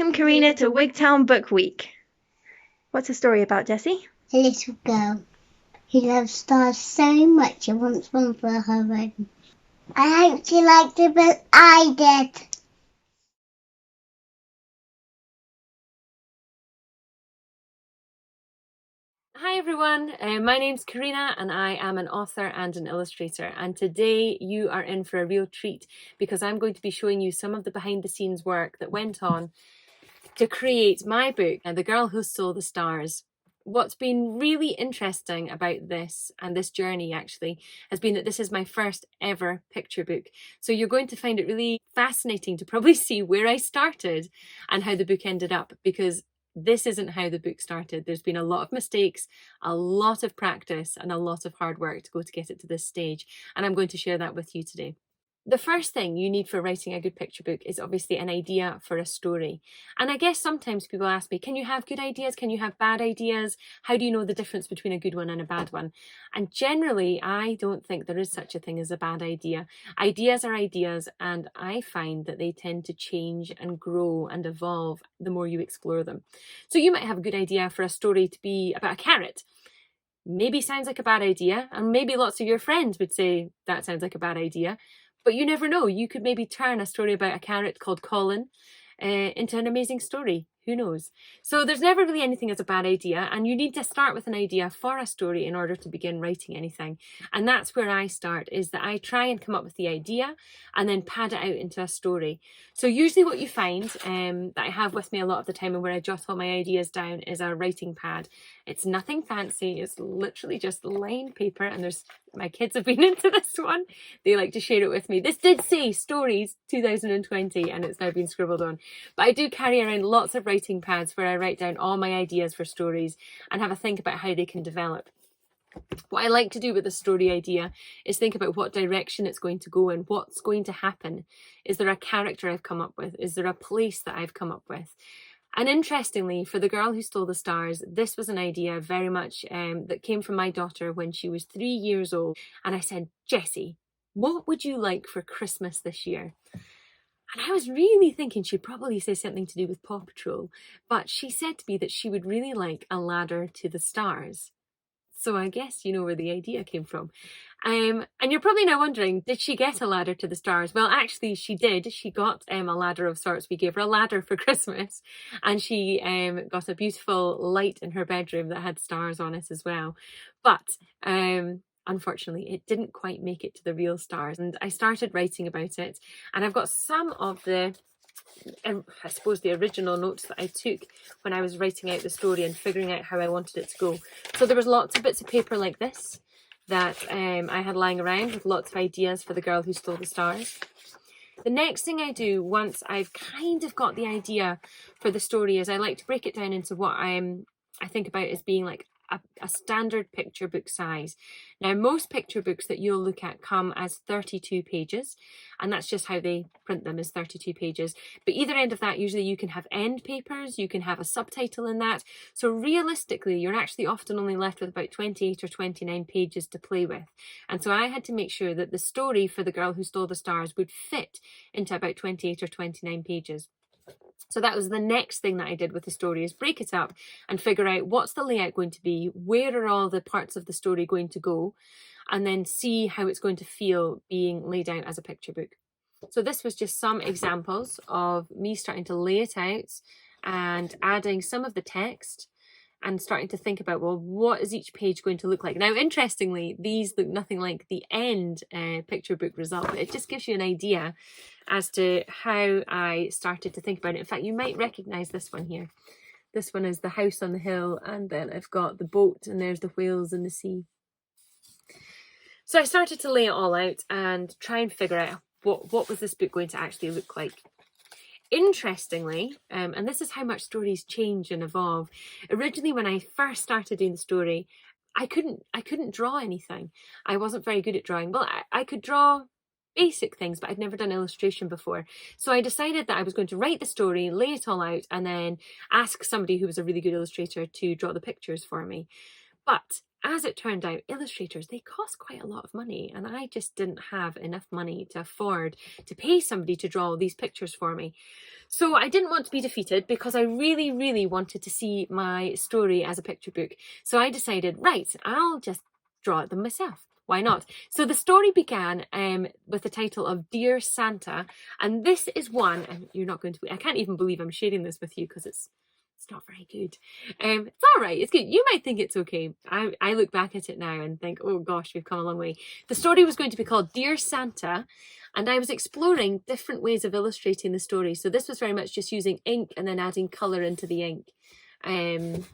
Welcome, Corrina, to Wigtown Book Week. What's the story about, Jessie? A little girl who loves stars so much and wants one for her own. I hope she liked it, but I did. Hi everyone, my name's Corrina and I am an author and an illustrator, and today you are in for a real treat because I'm going to be showing you some of the behind the scenes work that went on to create my book, The Girl Who Stole the Stars. What's been really interesting about this and this journey actually has been that this is my first ever picture book. So you're going to find it really fascinating to probably see where I started and how the book ended up, because this isn't how the book started. There's been a lot of mistakes, a lot of practice, and a lot of hard work to go to get it to this stage. And I'm going to share that with you today. The first thing you need for writing a good picture book is obviously an idea for a story. And I guess sometimes people ask me, can you have good ideas? Can you have bad ideas? How do you know the difference between a good one and a bad one? And generally, I don't think there is such a thing as a bad idea. Ideas are ideas, and I find that they tend to change and grow and evolve the more you explore them. So you might have a good idea for a story to be about a carrot. Maybe sounds like a bad idea, and maybe lots of your friends would say that sounds like a bad idea. But you never know. You could maybe turn a story about a carrot called Colin into an amazing story. Who knows? So there's never really anything as a bad idea, and you need to start with an idea for a story in order to begin writing anything. And that's where I start, is that I try and come up with the idea and then pad it out into a story. So usually what you find that I have with me a lot of the time, and where I jot all my ideas down, is a writing pad. It's nothing fancy. It's literally just lined paper, and there's my kids have been into this one. They like to share it with me. This did say Stories 2020 and it's now been scribbled on. But I do carry around lots of writing pads where I write down all my ideas for stories and have a think about how they can develop. What I like to do with the story idea is think about what direction it's going to go in, what's going to happen. Is there a character I've come up with? Is there a place that I've come up with? And interestingly, for The Girl Who Stole the Stars, this was an idea very much that came from my daughter when she was 3 years old. And I said, Jessie, what would you like for Christmas this year? And I was really thinking she'd probably say something to do with Paw Patrol, but she said to me that she would really like a ladder to the stars. So I guess you know where the idea came from. And you're probably now wondering, did she get a ladder to the stars? Well, actually she did. She got a ladder of sorts. We gave her a ladder for Christmas, and she got a beautiful light in her bedroom that had stars on it as well. But unfortunately, it didn't quite make it to the real stars. And I started writing about it, and I've got some of the I suppose the original notes that I took when I was writing out the story and figuring out how I wanted it to go. So there was lots of bits of paper like this that I had lying around with lots of ideas for The Girl Who Stole the Stars. The next thing I do once I've kind of got the idea for the story is I like to break it down into what I think about as being like a standard picture book size. Now, most picture books that you'll look at come as 32 pages, and that's just how they print them, is 32 pages. But either end of that, usually you can have end papers, you can have a subtitle in that. So realistically, you're actually often only left with about 28 or 29 pages to play with. And so I had to make sure that the story for The Girl Who Stole the Stars would fit into about 28 or 29 pages. So that was the next thing that I did with the story, is break it up and figure out what's the layout going to be, where are all the parts of the story going to go, and then see how it's going to feel being laid out as a picture book. So this was just some examples of me starting to lay it out and adding some of the text and starting to think about, well, what is each page going to look like? Now, interestingly, these look nothing like the end picture book result, but it just gives you an idea as to how I started to think about it. In fact, you might recognize this one here. This one is the house on the hill, and then I've got the boat, and there's the whales in the sea. So I started to lay it all out and try and figure out what was this book going to actually look like. Interestingly, and this is how much stories change and evolve. Originally, when I first started doing the story, I couldn't draw anything. I wasn't very good at drawing. Well, I could draw basic things, but I'd never done illustration before. So I decided that I was going to write the story, lay it all out, and then ask somebody who was a really good illustrator to draw the pictures for me. But as it turned out, illustrators, they cost quite a lot of money, and I just didn't have enough money to afford to pay somebody to draw all these pictures for me. So I didn't want to be defeated because I really, really wanted to see my story as a picture book. So I decided, right, I'll just draw them myself. Why not? So the story began with the title of Dear Santa, and this is one, and you're not going to, I can't even believe I'm sharing this with you because it's not very good. It's all right, it's good. You might think it's okay. I look back at it now and think, oh gosh, we've come a long way. The story was going to be called Dear Santa, and I was exploring different ways of illustrating the story. So this was very much just using ink and then adding colour into the ink. And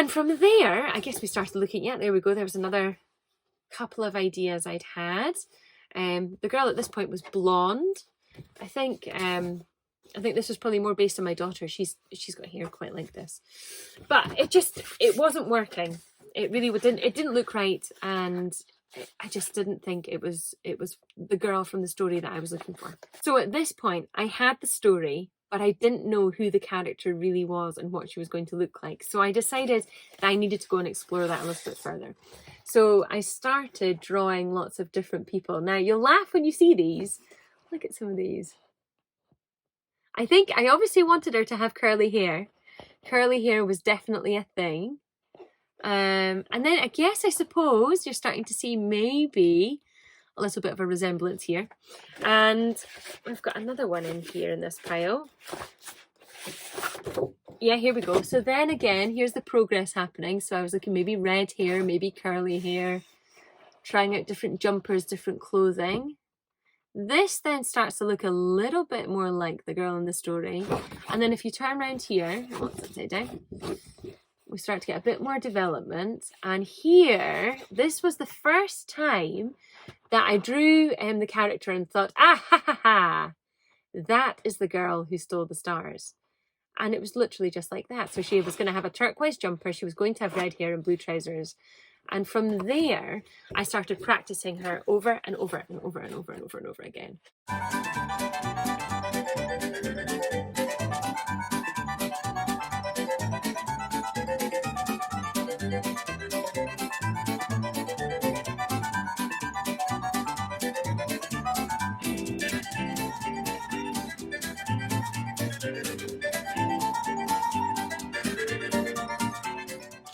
from there, I guess we started looking, yeah, there we go. There was another couple of ideas I'd had. The girl at this point was blonde. I think this was probably more based on my daughter. She's got hair quite like this, but it wasn't working. It really didn't look right, and I just didn't think it was the girl from the story that I was looking for. So at this point, I had the story, but I didn't know who the character really was and what she was going to look like. So I decided that I needed to go and explore that a little bit further. So I started drawing lots of different people. Now you'll laugh when you see these. Look at some of these. I think I obviously wanted her to have curly hair. Curly hair was definitely a thing. And then I suppose you're starting to see maybe a little bit of a resemblance here. And I've got another one in here in this pile. Yeah, here we go. So then again, here's the progress happening. So I was looking maybe red hair, maybe curly hair, trying out different jumpers, different clothing. This then starts to look a little bit more like the girl in the story. And then if you turn around here, oh, it's upside down, we start to get a bit more development. And here, this was the first time that I drew the character and thought, ah, ha, ha, ha, that is the girl who stole the stars. And it was literally just like that. So she was going to have a turquoise jumper. She was going to have red hair and blue trousers. And from there, I started practicing her over and over and over and over and over and over again.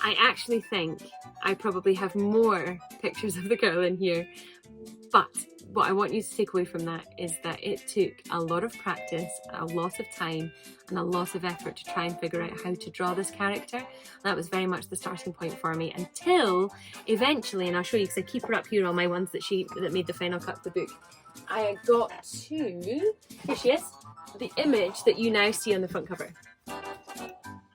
I actually think I probably have more pictures of the girl in here, but what I want you to take away from that is that it took a lot of practice, a lot of time, and a lot of effort to try and figure out how to draw this character. And that was very much the starting point for me until eventually, and I'll show you because I keep her up here on my ones that made the final cut of the book. I got to, here she is, the image that you now see on the front cover.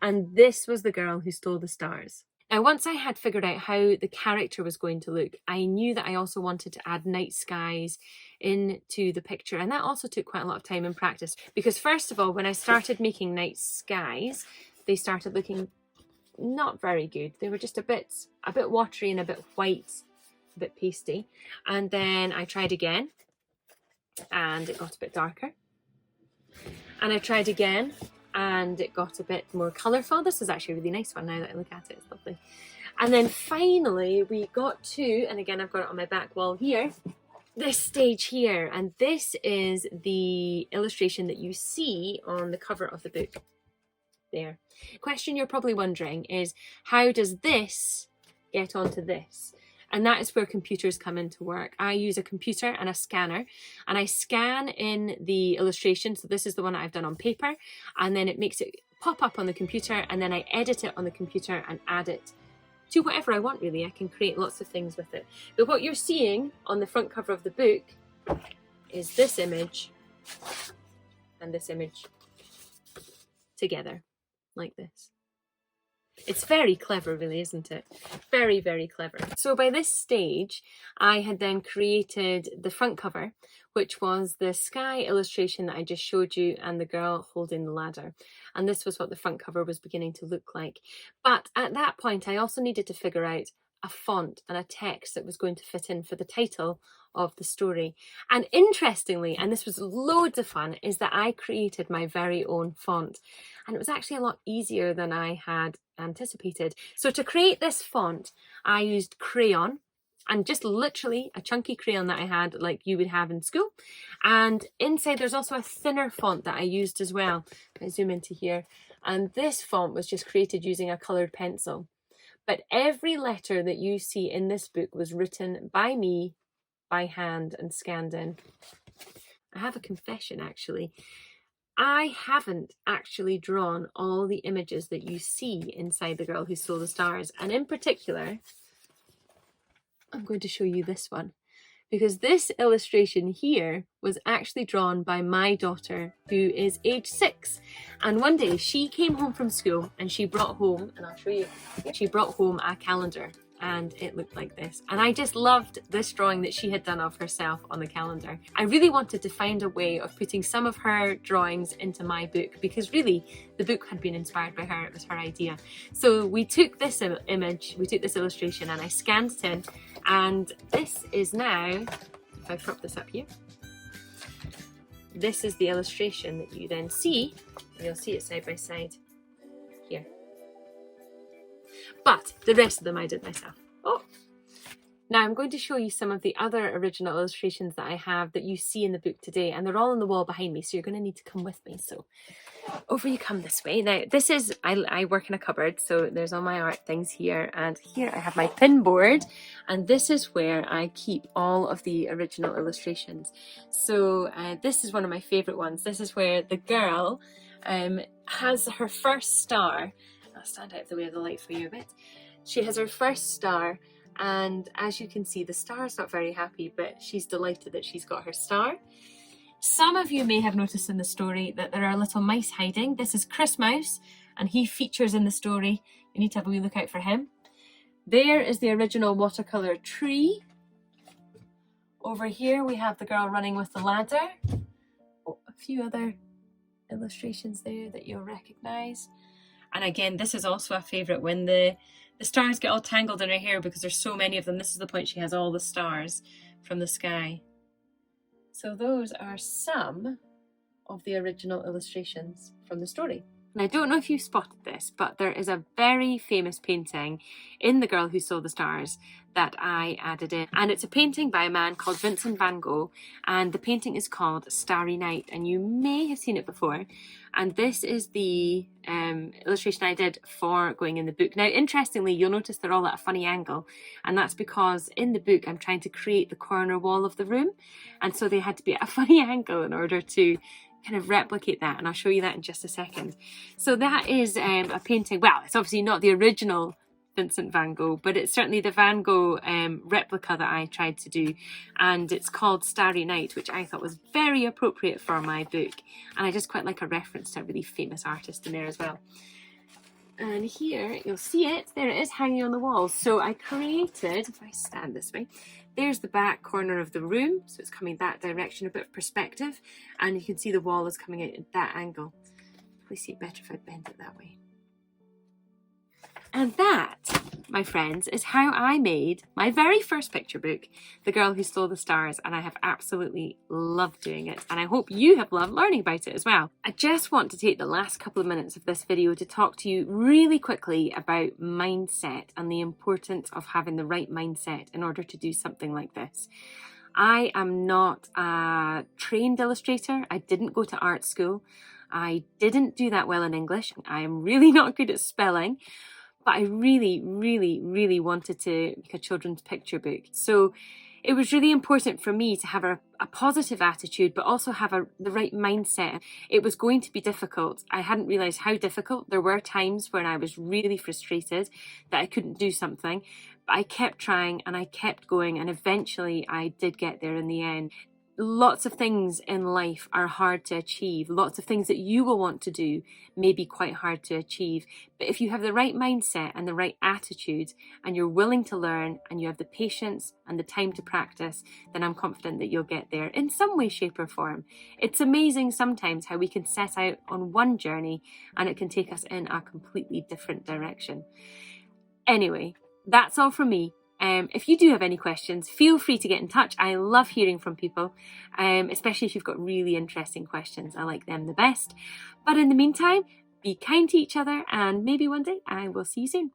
And this was the girl who stole the stars. Now, once I had figured out how the character was going to look, I knew that I also wanted to add night skies into the picture. And that also took quite a lot of time and practice. Because first of all, when I started making night skies, they started looking not very good. They were just a bit watery and a bit white, a bit pasty. And then I tried again, and it got a bit darker. And I tried again, and it got a bit more colourful. This is actually a really nice one now that I look at it. It's lovely. And then finally we got to, and again I've got it on my back wall here, this stage here. And this is the illustration that you see on the cover of the book. There. Question you're probably wondering is, how does this get onto this? And that is where computers come into work. I use a computer and a scanner, and I scan in the illustration. So this is the one that I've done on paper, and then it makes it pop up on the computer, and then I edit it on the computer and add it to whatever I want, really. I can create lots of things with it. But what you're seeing on the front cover of the book is this image and this image together, like this. It's very clever, really, isn't it? Very, very clever. So by this stage, I had then created the front cover, which was the sky illustration that I just showed you and the girl holding the ladder. And this was what the front cover was beginning to look like. But at that point, I also needed to figure out a font and a text that was going to fit in for the title of the story. And interestingly, and this was loads of fun, is that I created my very own font. And it was actually a lot easier than I had anticipated. So to create this font, I used crayon, and just literally a chunky crayon that I had like you would have in school. And inside there's also a thinner font that I used as well. I zoom into here. And this font was just created using a coloured pencil. But every letter that you see in this book was written by me, by hand, and scanned in. I have a confession actually. I haven't actually drawn all the images that you see inside The Girl Who Stole the Stars. And in particular, I'm going to show you this one, because this illustration here was actually drawn by my daughter, who is age 6. And one day she came home from school and she brought home, and I'll show you, she brought home a calendar, and it looked like this. And I just loved this drawing that she had done of herself on the calendar. I really wanted to find a way of putting some of her drawings into my book, because really the book had been inspired by her. It was her idea. So we took this image, we took this illustration, and I scanned it in. And this is now, if I prop this up here, this is the illustration that you then see, and you'll see it side by side here. But the rest of them I did myself. Oh! Now I'm going to show you some of the other original illustrations that I have that you see in the book today, and they're all on the wall behind me, so you're going to need to come with me. So over you come this way. Now this is, I work in a cupboard, so there's all my art things here, and here I have my pin board, and this is where I keep all of the original illustrations. So this is one of my favourite ones. This is where the girl has her first star. I'll stand out of the way of the light for you a bit. She has her first star, and as you can see, the star's not very happy, but she's delighted that she's got her star. Some of you may have noticed in the story that there are little mice hiding. This is Chris Mouse, and he features in the story. You need to have a wee look out for him. There is the original watercolour tree. Over here we have the girl running with the ladder. Oh, a few other illustrations there that you'll recognise. And again, this is also a favourite, when the stars get all tangled in her hair because there's so many of them. This is the point she has all the stars from the sky. So those are some of the original illustrations from the story. And I don't know if you spotted this, but there is a very famous painting in The Girl Who Stole the Stars that I added in. And it's a painting by a man called Vincent van Gogh, and the painting is called Starry Night, and you may have seen it before. And this is the illustration I did for going in the book. Now, interestingly, you'll notice they're all at a funny angle, and that's because in the book I'm trying to create the corner wall of the room, and so they had to be at a funny angle in order to kind of replicate that, and I'll show you that in just a second. So that is a painting. Well, it's obviously not the original Vincent van Gogh, but it's certainly the Van Gogh replica that I tried to do, and it's called Starry Night, which I thought was very appropriate for my book, and I just quite like a reference to a really famous artist in there as well. And here you'll see it, there it is hanging on the wall. So I created, if I stand this way, there's the back corner of the room, so it's coming that direction, a bit of perspective, and you can see the wall is coming out at that angle. Probably see it better if I bend it that way. And that, my friends, is how I made my very first picture book, The Girl Who Stole the Stars, and I have absolutely loved doing it, and I hope you have loved learning about it as well. I just want to take the last couple of minutes of this video to talk to you really quickly about mindset and the importance of having the right mindset in order to do something like this. I am not a trained illustrator. I didn't go to art school. I didn't do that well in English. I am really not good at spelling. But I really, really, really wanted to make a children's picture book. So it was really important for me to have a positive attitude, but also have the right mindset. It was going to be difficult. I hadn't realised how difficult. There were times when I was really frustrated that I couldn't do something. But I kept trying and I kept going, and eventually I did get there in the end. Lots of things in life are hard to achieve. Lots of things that you will want to do may be quite hard to achieve. But if you have the right mindset and the right attitude, and you're willing to learn, and you have the patience and the time to practice, then I'm confident that you'll get there in some way, shape or form. It's amazing sometimes how we can set out on one journey and it can take us in a completely different direction. Anyway, that's all from me. If you do have any questions, feel free to get in touch. I love hearing from people, especially if you've got really interesting questions. I like them the best. But in the meantime, be kind to each other, and maybe one day I will see you soon.